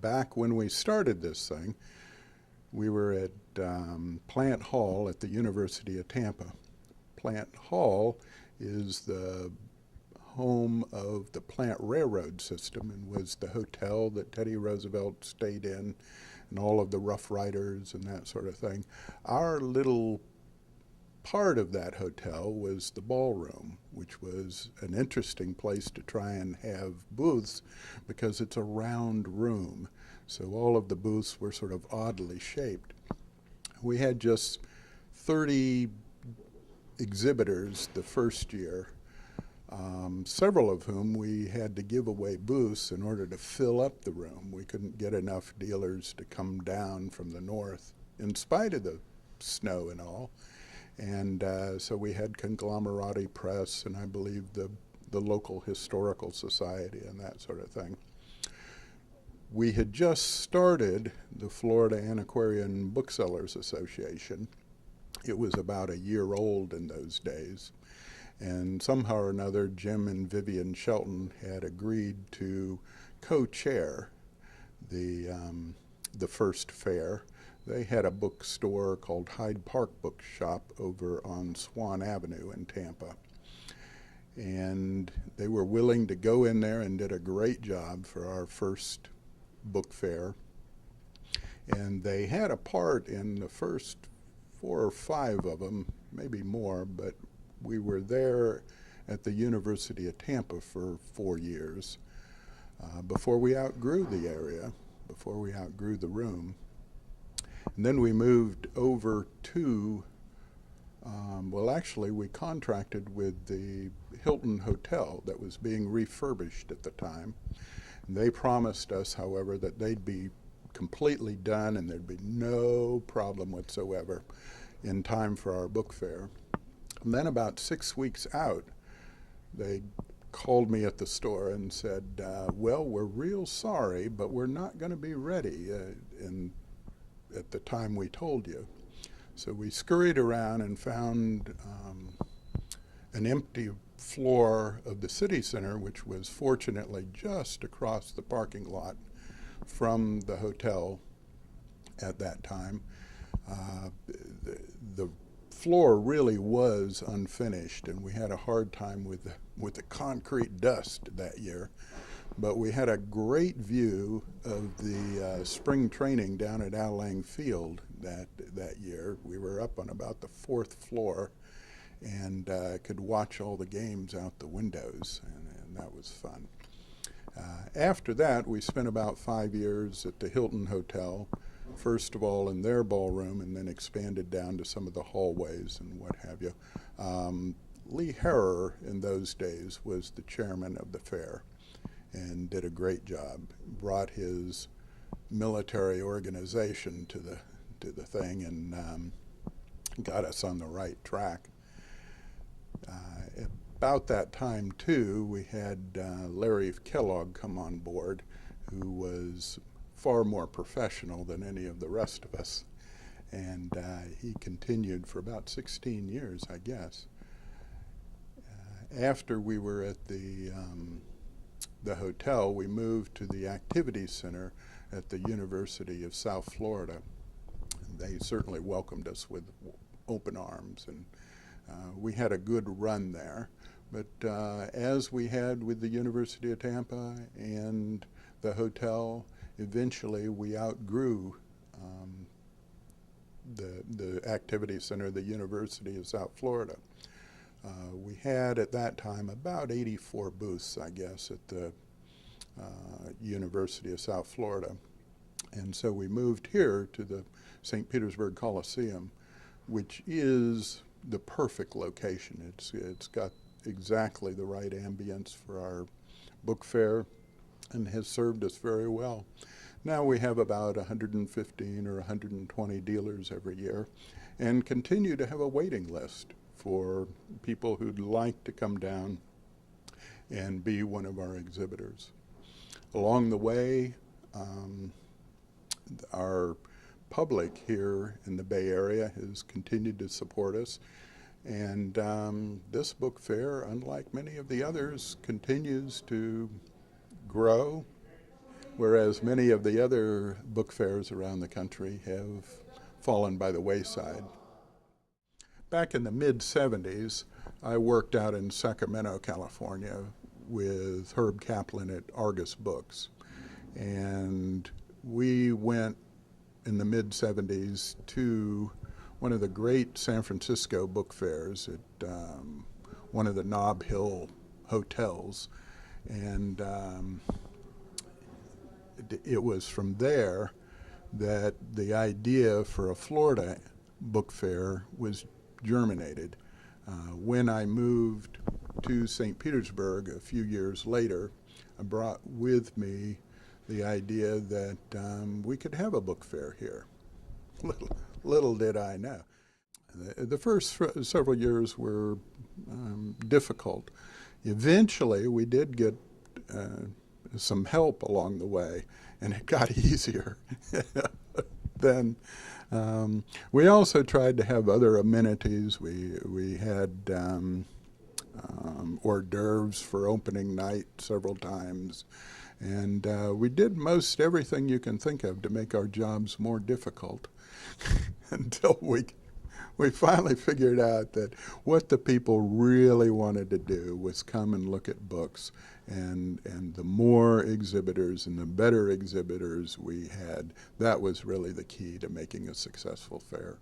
back when we started this thing, we were at Plant Hall at the University of Tampa. Plant Hall is the home of the Plant Railroad system and was the hotel that Teddy Roosevelt stayed in and all of the Rough Riders and that sort of thing. Our little part of that hotel was the ballroom, which was an interesting place to try and have booths because it's a round room. So all of the booths were sort of oddly shaped. We had just 30 exhibitors the first year, several of whom we had to give away booths in order to fill up the room. We couldn't get enough dealers to come down from the north, in spite of the snow and all. And so we had Conglomerati Press and I believe the local historical society and that sort of thing. We had just started the Florida Antiquarian Booksellers Association. It was about a year old in those days. And somehow or another, Jim and Vivian Shelton had agreed to co-chair the first fair. They had a bookstore called Hyde Park Bookshop over on Swan Avenue in Tampa. And they were willing to go in there and did a great job for our first book fair. And they had a part in the first 4 or 5 of them, maybe more, but we were there at the University of Tampa for 4 years before we outgrew the area, before we outgrew the room. And then we moved over to, well, actually, we contracted with the Hilton Hotel that was being refurbished at the time. And they promised us, however, that they'd be completely done and there'd be no problem whatsoever in time for our book fair. And then about 6 weeks out, they called me at the store and said, well, we're real sorry, but we're not going to be ready at the time we told you. So we scurried around and found an empty floor of the city center, which was fortunately just across the parking lot from the hotel at that time. The floor really was unfinished, and we had a hard time with the concrete dust that year. But we had a great view of the spring training down at Al Lang Field that year. We were up on about the 4th floor and could watch all the games out the windows, and that was fun. After that, we spent about 5 years at the Hilton Hotel, first of all in their ballroom and then expanded down to some of the hallways and what have you. Lee Harrer in those days was the chairman of the fair and did a great job. Brought his military organization to the thing and got us on the right track. About that time, too, we had Larry Kellogg come on board, who was far more professional than any of the rest of us. And he continued for about 16 years, I guess. After we were at the hotel, we moved to the activity center at the University of South Florida. They certainly welcomed us with open arms, and we had a good run there. But as we had with the University of Tampa and the hotel, eventually we outgrew the activity center of the University of South Florida. We had at that time about 84 booths, I guess, at the University of South Florida. And so we moved here to the St. Petersburg Coliseum, which is the perfect location. It's got exactly the right ambience for our book fair and has served us very well. Now we have about 115 or 120 dealers every year and continue to have a waiting list for people who'd like to come down and be one of our exhibitors. Along the way, our public here in the Bay Area has continued to support us. And this book fair, unlike many of the others, continues to grow whereas many of the other book fairs around the country have fallen by the wayside. Back in the mid-'70s, I worked out in Sacramento, California with Herb Kaplan at Argus Books. And we went in the mid-'70s to one of the great San Francisco book fairs at one of the Nob Hill hotels. And it was from there that the idea for a Florida book fair was germinated. When I moved to St. Petersburg a few years later, I brought with me the idea that we could have a book fair here. Little did I know. The first several years were difficult. Eventually, we did get some help along the way, and it got easier. Then we also tried to have other amenities. We had hors d'oeuvres for opening night several times. And we did most everything you can think of to make our jobs more difficult until we finally figured out that what the people really wanted to do was come and look at books. And the more exhibitors and the better exhibitors we had, that was really the key to making a successful fair.